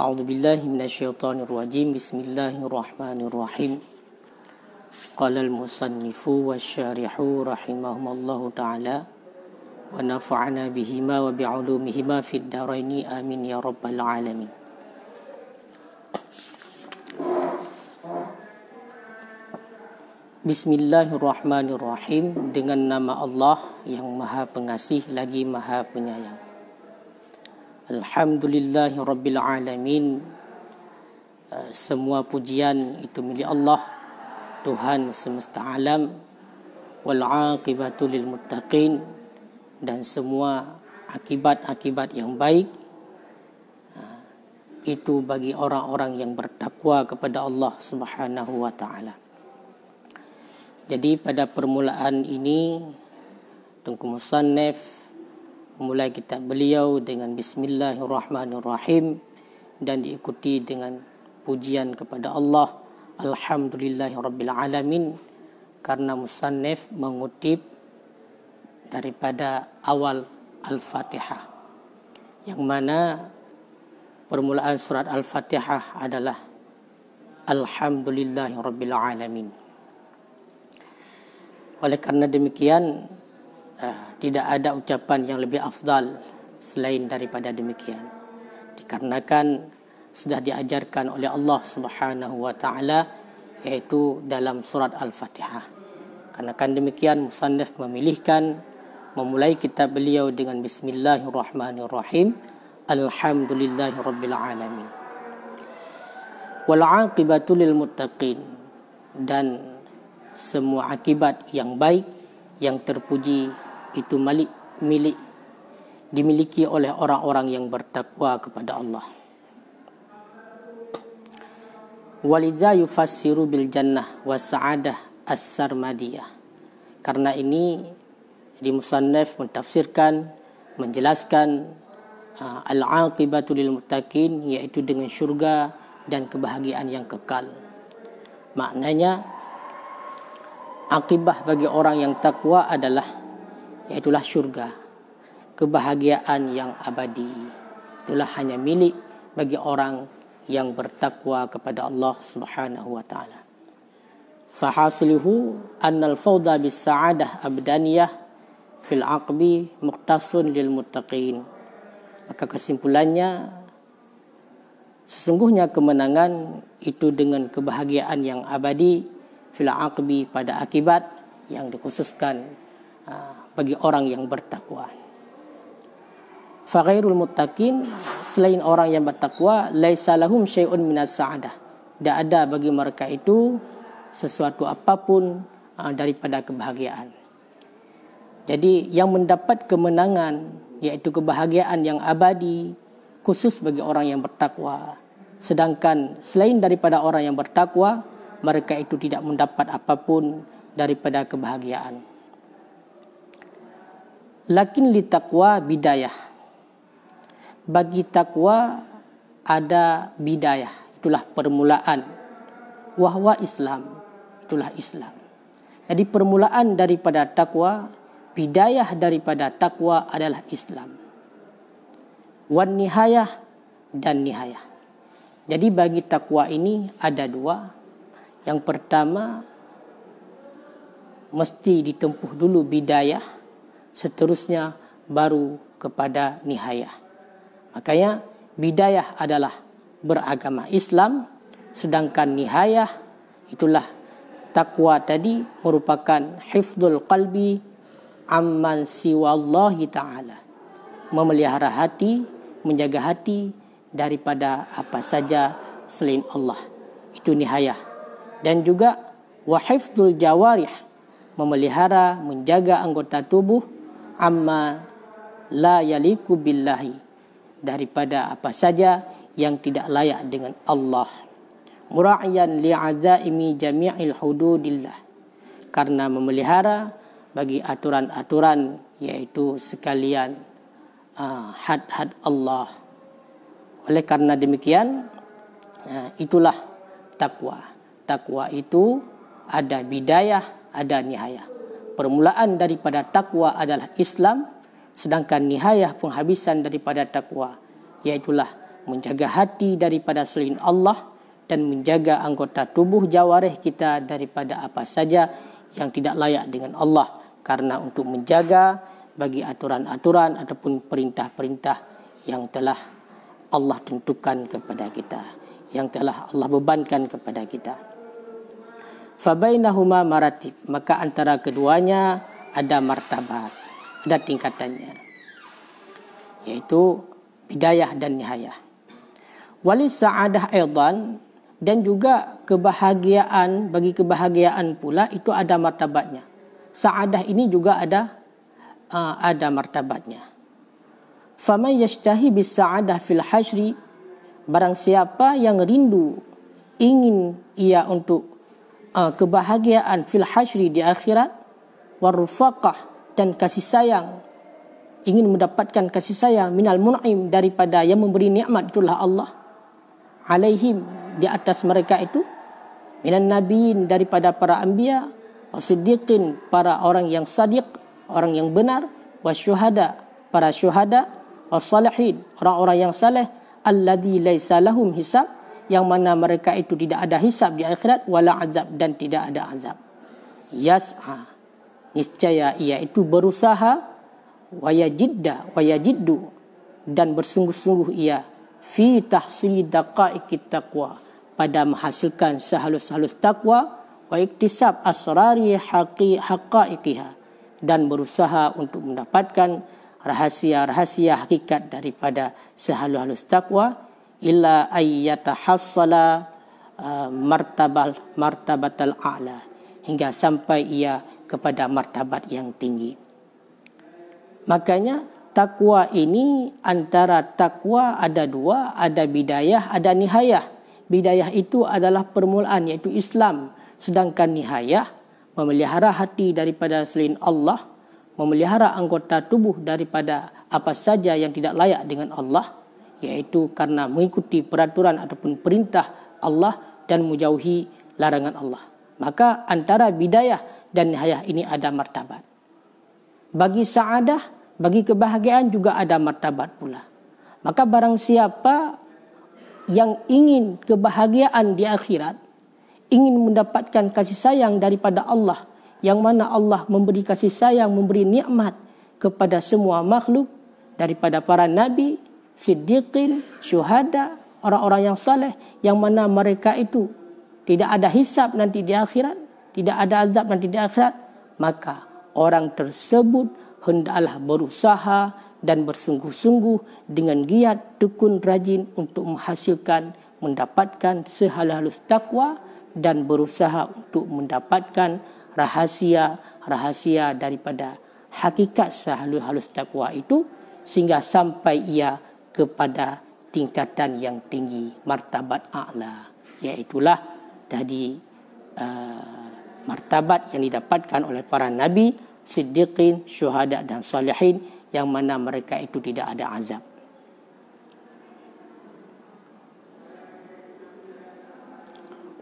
A'udzu billahi minasyaitonir rajim. Bismillahirrahmanirrahim. Qala al-musannifu wasyarihu rahimahumallahu ta'ala wa nafa'ana bihima wa bi'ulumihima fid dharaini amin ya rabbal alamin. Bismillahirrahmanirrahim. Dengan nama Allah yang Maha Pengasih lagi Maha Penyayang. Alhamdulillahi rabbil alamin. Semua pujian itu milik Allah, Tuhan semesta alam. Wal aqibatu lil muttaqin, dan semua akibat-akibat yang baik itu bagi orang-orang yang bertakwa kepada Allah Subhanahu wa taala. Jadi pada permulaan ini Tengku Musannif memulai kitab beliau dengan Bismillahirrahmanirrahim dan diikuti dengan pujian kepada Allah, Alhamdulillahirabbil alamin, karena Musannif mengutip daripada awal Al-Fatihah, yang mana permulaan surat Al-Fatihah adalah Alhamdulillahirabbil alamin. Oleh karena demikian, tidak ada ucapan yang lebih afdal selain daripada demikian. Dikarenakan sudah diajarkan oleh Allah Subhanahu wa taala, yaitu dalam surat Al-Fatihah. Karena demikian musannif memilihkan memulai kitab beliau dengan Bismillahirrahmanirrahim, Alhamdulillahirabbil alamin. Wal aqibatu lil muttaqin, dan semua akibat yang baik yang terpuji itu dimiliki oleh orang-orang yang bertakwa kepada Allah. Walidza yufassiru bil jannah was sa'adah as-sarmadiyah. Karena ini di musannaf mentafsirkan, menjelaskan al-aqibatu lil muttaqin, yaitu dengan syurga dan kebahagiaan yang kekal. Maknanya akibah bagi orang yang takwa adalah yaitulah syurga, kebahagiaan yang abadi. Itulah hanya milik bagi orang yang bertakwa kepada Allah Subhanahu wa taala. Fahasiluhu annal fawda bis sa'adah abdaniyah fil aqbi muqtasun lil muttaqin. Maka kesimpulannya, sesungguhnya kemenangan itu dengan kebahagiaan yang abadi fil aqbi, pada akibat yang dikhususkan bagi orang yang bertakwa. Fa ghairul muttaqin, selain orang yang bertakwa, laisa lahum syai'un minas sa'adah, tidak ada bagi mereka itu sesuatu apapun daripada kebahagiaan. Jadi yang mendapat kemenangan, yaitu kebahagiaan yang abadi, khusus bagi orang yang bertakwa. Sedangkan selain daripada orang yang bertakwa, mereka itu tidak mendapat apapun daripada kebahagiaan. Lakin li taqwa bidayah, bagi takwa ada bidayah, itulah permulaan. Wahwa Islam, itulah Islam. Jadi permulaan daripada takwa, bidayah daripada takwa adalah Islam. Wan nihayah, dan nihayah. Jadi bagi takwa ini ada dua. Yang pertama, mesti ditempuh dulu bidayah, seterusnya baru kepada nihayah. Makanya bidayah adalah beragama Islam, sedangkan nihayah itulah takwa tadi merupakan hifdzul qalbi amman siwallahi ta'ala, memelihara hati, menjaga hati daripada apa saja selain Allah. Itu nihayah. Dan juga wa hifdzul jawarih, memelihara, menjaga anggota tubuh amma la yaliku billahi, daripada apa saja yang tidak layak dengan Allah. Mura'iyan li'adzaimi jami'il hududillah, karena memelihara bagi aturan-aturan, yaitu sekalian had-had Allah. Oleh karena demikian, itulah takwa. Takwa itu ada bidayah, ada nihayah. Permulaan daripada takwa adalah Islam, sedangkan nihayah penghabisan daripada takwa yaitulah menjaga hati daripada selain Allah, dan menjaga anggota tubuh jawarih kita daripada apa saja yang tidak layak dengan Allah, karena untuk menjaga bagi aturan-aturan ataupun perintah-perintah yang telah Allah tentukan kepada kita, yang telah Allah bebankan kepada kita. Fabainahuma maratib, maka antara keduanya ada martabat, ada tingkatannya, yaitu bidayah dan nihayah. Walis sa'adah aidan, dan juga kebahagiaan, bagi kebahagiaan pula itu ada martabatnya. Sa'adah ini juga ada martabatnya. Faman yashtahi bis sa'adah fil hasyri, barang siapa yang rindu, ingin ia untuk kebahagiaan fil hasyri di akhirat, warufaqah, dan kasih sayang, ingin mendapatkan kasih sayang, minal mun'im, daripada yang memberi nikmat, itulah Allah, alaihim, di atas mereka itu, minan nabiin, daripada para anbiya, wasiddiqin, para orang yang sadiq, orang yang benar, wasyuhada, para syuhada, wasalihin, orang-orang yang saleh, alladzi laisa lahum hisab, yang mana mereka itu tidak ada hisab di akhirat, wala azab, dan tidak ada azab. Yas'a, niscaya ia itu berusaha, wayajiddu, dan bersungguh-sungguh ia, fi tahsili daqaiqit taqwa, pada menghasilkan sehalus-halus takwa, wa iktisab asrari haqaiqiha, dan berusaha untuk mendapatkan rahasia-rahasia hakikat daripada sehalus-halus takwa, illa ayyatahassala martabatal a'la, hingga sampai ia kepada martabat yang tinggi. Makanya takwa ini, antara takwa ada dua, ada bidayah, ada nihayah. Bidayah itu adalah permulaan, yaitu Islam. Sedangkan nihayah, memelihara hati daripada selain Allah, memelihara anggota tubuh daripada apa saja yang tidak layak dengan Allah, yaitu karena mengikuti peraturan ataupun perintah Allah dan menjauhi larangan Allah. Maka antara bidayah dan nihayah ini ada martabat. Bagi sa'adah, bagi kebahagiaan juga ada martabat pula. Maka barang siapa yang ingin kebahagiaan di akhirat, ingin mendapatkan kasih sayang daripada Allah, yang mana Allah memberi kasih sayang, memberi nikmat kepada semua makhluk, daripada para nabi, siddiqin, syuhada, orang-orang yang saleh, yang mana mereka itu tidak ada hisab nanti di akhirat, tidak ada azab nanti di akhirat, maka orang tersebut hendaklah berusaha dan bersungguh-sungguh dengan giat, tekun, rajin untuk menghasilkan, mendapatkan sehalus-halus takwa, dan berusaha untuk mendapatkan rahasia-rahasia daripada hakikat sehalus-halus takwa itu, sehingga sampai ia kepada tingkatan yang tinggi, martabat a'la, yaitulah tadi martabat yang didapatkan oleh para nabi, siddiqin, syuhada, dan salihin, yang mana mereka itu tidak ada azab.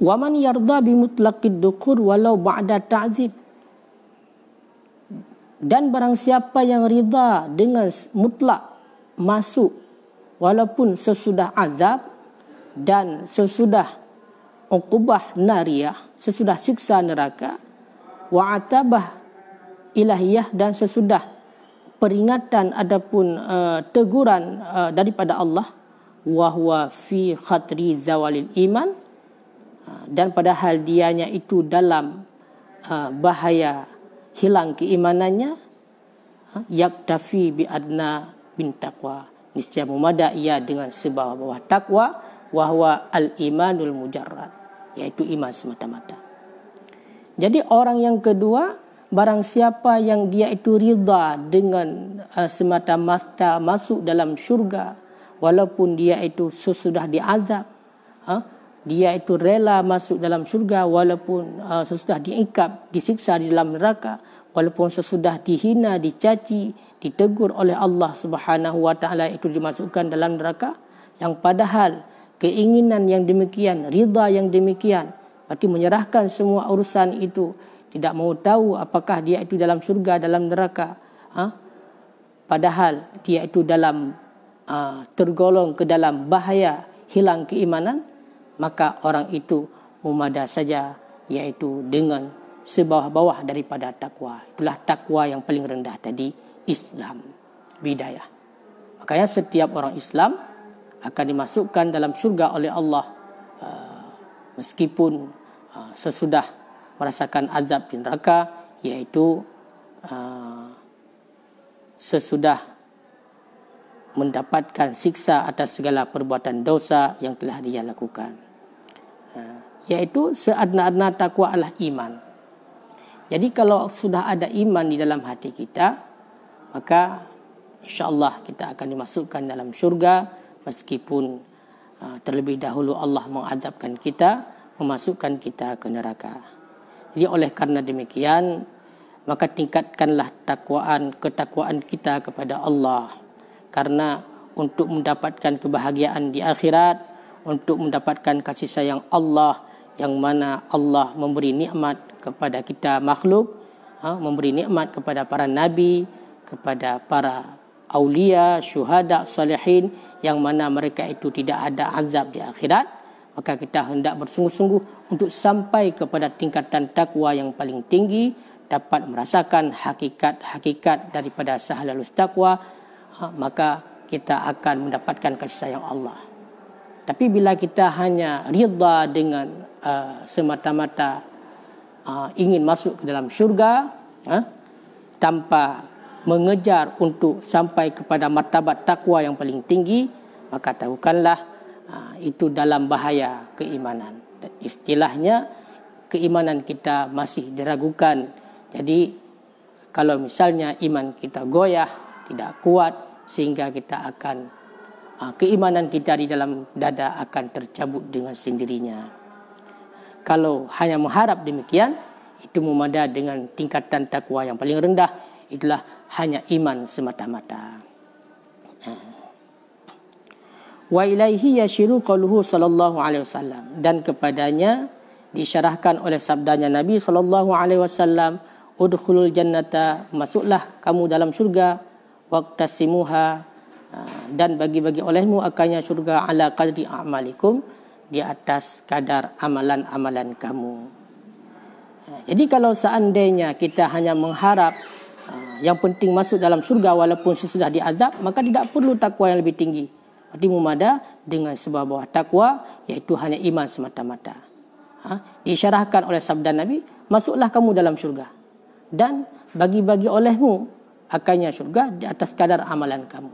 Wa man yarda bi mutlaqid dukur walau ba'da ta'zib, dan barang siapa yang ridha dengan mutlak masuk walaupun sesudah azab dan sesudah uqubah nariyah, sesudah siksa neraka, wa atabah ilahiyah, dan sesudah peringatan adapun teguran daripada Allah, wa huwa fi khatri zawalil iman, dan padahal dianya itu dalam bahaya hilang keimanannya, yaktafi bi adna bin taqwa, niscaya memada ia dengan sebawah-bawah takwa, wa huwa al imanul mujarrad, yaitu iman semata-mata. Jadi orang yang kedua, barang siapa yang dia itu ridha dengan semata-mata masuk dalam syurga walaupun dia itu sesudah diazab, dia itu rela masuk dalam syurga walaupun sesudah diikab, disiksa di dalam neraka, walaupun sesudah dihina, dicaci, ditegur oleh Allah Subhanahu wa taala itu dimasukkan dalam neraka, yang padahal keinginan yang demikian, ridha yang demikian, berarti menyerahkan semua urusan itu, tidak mau tahu apakah dia itu dalam syurga, dalam neraka, padahal dia itu dalam tergolong ke dalam bahaya hilang keimanan, maka orang itu memada saja, yaitu dengan sebawah-bawah daripada takwa. Itulah takwa yang paling rendah tadi, Islam, bidayah. Makanya setiap orang Islam akan dimasukkan dalam syurga oleh Allah meskipun sesudah merasakan azab di neraka, yaitu sesudah mendapatkan siksa atas segala perbuatan dosa yang telah dia lakukan. Yaitu seadna-adna takwa adalah iman. Jadi kalau sudah ada iman di dalam hati kita, maka insya-Allah kita akan dimasukkan dalam syurga meskipun terlebih dahulu Allah mengadabkan kita, memasukkan kita ke neraka. Jadi oleh karena demikian, maka tingkatkanlah ketakwaan kita kepada Allah. Karena untuk mendapatkan kebahagiaan di akhirat, untuk mendapatkan kasih sayang Allah, yang mana Allah memberi nikmat kepada kita makhluk, memberi nikmat kepada para nabi, kepada para aulia, syuhada, salihin, yang mana mereka itu tidak ada azab di akhirat, maka kita hendak bersungguh-sungguh untuk sampai kepada tingkatan takwa yang paling tinggi, dapat merasakan hakikat daripada sahalalus takwa, maka kita akan mendapatkan kasih sayang Allah. Tapi bila kita hanya ridha dengan semata-mata ingin masuk ke dalam syurga, tanpa mengejar untuk sampai kepada martabat takwa yang paling tinggi, maka tahukanlah itu dalam bahaya keimanan. Istilahnya, keimanan kita masih diragukan. Jadi kalau misalnya iman kita goyah, tidak kuat, sehingga kita akan keimanan kita di dalam dada akan tercabut dengan sendirinya. Kalau hanya mengharap demikian, itu memada dengan tingkatan takwa yang paling rendah, itulah hanya iman semata-mata. Wa ilaihi yashiru qauluhu sallallahu alaihi wasallam, dan kepadanya disyarahkan oleh sabdanya Nabi sallallahu alaihi wasallam, udkhulul jannata, masuklah kamu dalam syurga, waqtasimuha, dan bagi-bagi olehmu akannya syurga, ala qadri a'malikum, di atas kadar amalan-amalan kamu. Jadi kalau seandainya kita hanya mengharap yang penting masuk dalam syurga walaupun sesudah diazab, maka tidak perlu takwa yang lebih tinggi. Berarti memada dengan sebuah bawah takwa, yaitu hanya iman semata-mata. Diisyarahkan oleh sabda Nabi, masuklah kamu dalam syurga, dan bagi-bagi olehmu akannya syurga di atas kadar amalan kamu.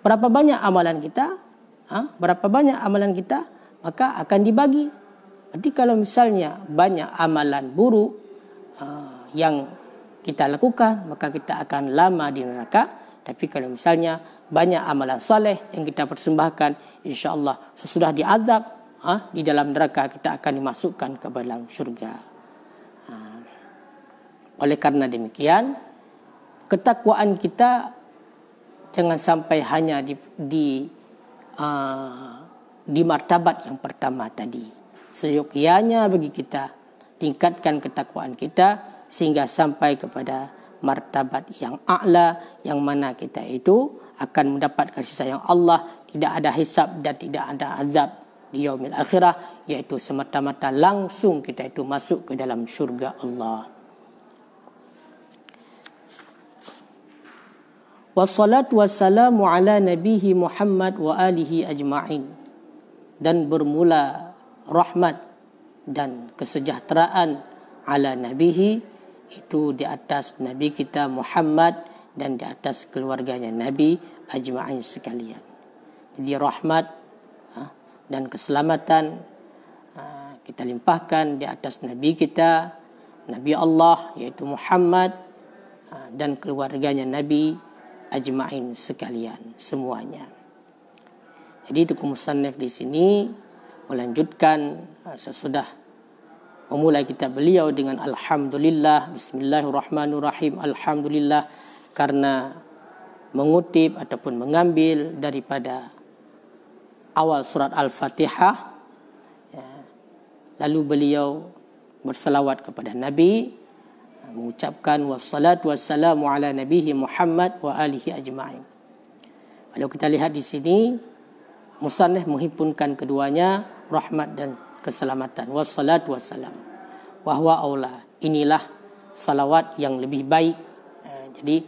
Berapa banyak amalan kita? Berapa banyak amalan kita? Maka akan dibagi. Jadi kalau misalnya banyak amalan buruk yang kita lakukan, maka kita akan lama di neraka. Tapi kalau misalnya banyak amalan soleh yang kita persembahkan, insya-Allah sesudah diazab di dalam neraka, kita akan dimasukkan ke dalam syurga. Oleh karena demikian, ketakwaan kita jangan sampai hanya di martabat yang pertama tadi. Seyogyanya bagi kita tingkatkan ketakwaan kita sehingga sampai kepada martabat yang a'la, yang mana kita itu akan mendapat kasih sayang Allah, tidak ada hisab dan tidak ada azab di yaumil akhirah, yaitu semata-mata langsung kita itu masuk ke dalam syurga Allah. Wassalatu wassalamu ala nabihi Muhammad wa alihi ajma'in, dan bermula rahmat dan kesejahteraan ala nabihi, itu di atas Nabi kita Muhammad dan di atas keluarganya Nabi ajma'in sekalian. Jadi rahmat dan keselamatan kita limpahkan di atas Nabi kita, Nabi Allah yaitu Muhammad, dan keluarganya Nabi ajma'in sekalian semuanya. Jadi Tuku Musannif di sini melanjutkan sesudah memulai kitab beliau dengan alhamdulillah, bismillahirrahmanirrahim, alhamdulillah, karena mengutip ataupun mengambil daripada awal surat Al-Fatihah. Lalu beliau bersalawat kepada Nabi, mengucapkan wassalatu wassalamu ala nabihi Muhammad wa alihi ajma'in. Kalau kita lihat di sini, musannif menghimpunkan keduanya, rahmat dan keselamatan. Wassalatu wassalam. Wahwa aula. Inilah salawat yang lebih baik. Jadi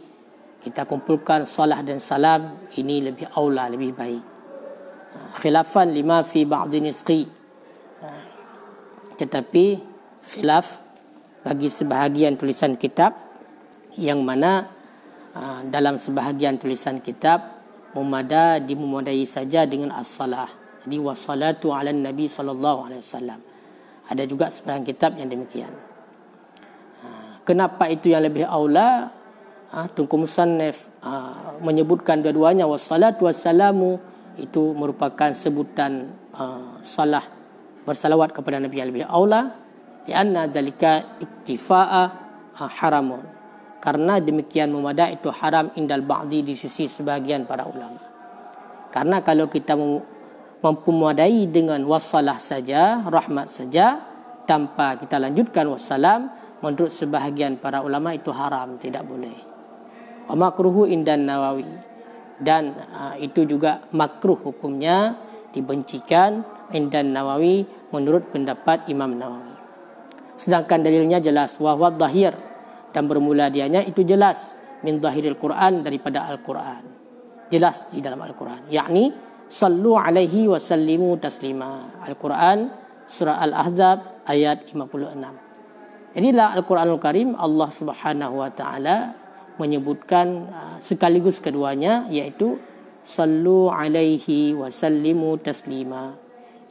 kita kumpulkan salah dan salam, ini lebih aula, lebih baik. Khilafan lima fi ba'di nisqi. Tetapi khilaf bagi sebahagian tulisan kitab, yang mana dalam sebahagian tulisan kitab dimemadai saja dengan as-salah. Jadi wassalatu ala nabi sallallahu alaihi wasallam. Ada juga sebahagian kitab yang demikian. Kenapa itu yang lebih aula? Tunku musannif menyebutkan dua-duanya, wassalatu wassalamu itu merupakan sebutan salah bersalawat kepada Nabi yang lebih aula, lianna dzalika iktifa'a haramun. Karena demikian memadai itu haram indal ba'di, di sisi sebahagian para ulama. Karena kalau kita mampu memadai dengan wassalah saja, rahmat saja, tanpa kita lanjutkan wassalam, menurut sebahagian para ulama itu haram, tidak boleh. Wa makruhu indan Nawawi, dan itu juga makruh hukumnya, dibencikan indan Nawawi menurut pendapat Imam Nawawi. Sedangkan dalilnya jelas, wa huwa dhahir, dan bermula dianya itu jelas min zahiril Quran, daripada Al-Quran, jelas di dalam Al-Quran, yakni sallu alaihi wa sallimu taslima. Al-Quran surah Al-Ahzab ayat 56. Jadilah Al-Quranul Karim, Allah Subhanahu wa taala menyebutkan sekaligus keduanya, yaitu sallu alaihi wa sallimu taslima.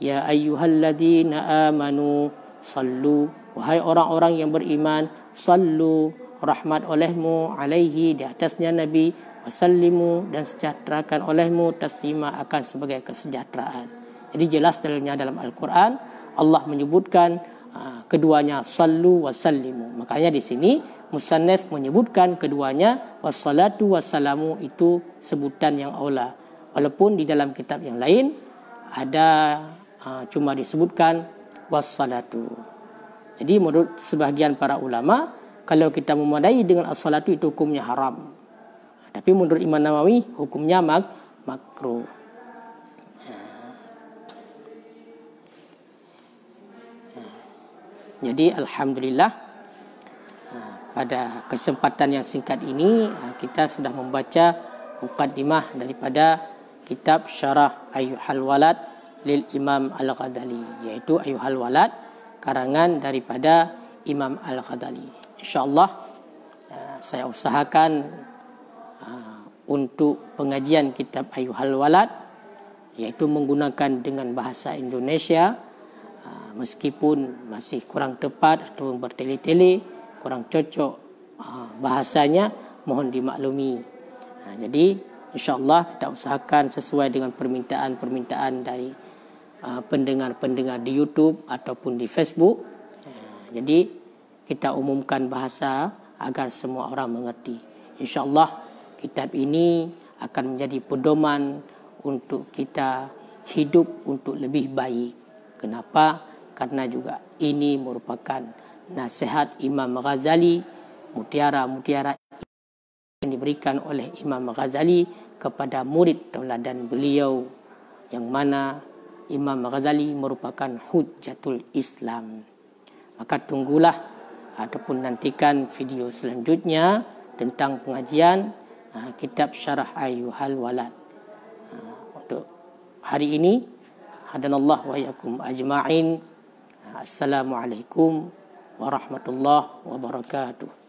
Ya ayyuhalladzina amanu sallu, wahai orang-orang yang beriman, sallu, rahmat olehmu, alaihi, di atasnya Nabi, wasallimu, dan sejahterakan olehmu, taslima, akan sebagai kesejahteraan. Jadi jelas dalilnya dalam Al-Quran, Allah menyebutkan keduanya, sallu wasallimu. Makanya di sini musannif menyebutkan keduanya, wassalatu wassalamu, itu sebutan yang aula. Walaupun di dalam kitab yang lain ada cuma disebutkan wassalatu. Jadi menurut sebahagian para ulama, kalau kita memadai dengan as-salatu itu hukumnya haram. Tapi menurut Imam Nawawi hukumnya makruh. Jadi alhamdulillah, pada kesempatan yang singkat ini kita sudah membaca muqaddimah daripada kitab Syarah Ayyuhal Walad lil Imam Al-Ghazali, yaitu Ayyuhal Walad karangan daripada Imam Al-Ghazali. InsyaAllah saya usahakan untuk pengajian kitab Ayyuhal Walad, yaitu menggunakan dengan bahasa Indonesia, meskipun masih kurang tepat atau bertele-tele, kurang cocok bahasanya, mohon dimaklumi. Jadi insyaAllah kita usahakan sesuai dengan permintaan dari pendengar-pendengar di YouTube ataupun di Facebook. Jadi kita umumkan bahasa agar semua orang mengerti. InsyaAllah kitab ini akan menjadi pedoman untuk kita hidup untuk lebih baik. Kenapa? Karena juga ini merupakan nasihat Imam Ghazali, mutiara-mutiara yang diberikan oleh Imam Ghazali kepada murid tauladan beliau, yang mana Imam Ghazali merupakan hujjatul Islam. Maka tunggulah ataupun nantikan video selanjutnya tentang pengajian kitab Syarah Ayyuhal Walad. Untuk hari ini, hadanallahu wa iyyakum ajma'in. Assalamualaikum warahmatullahi wabarakatuh.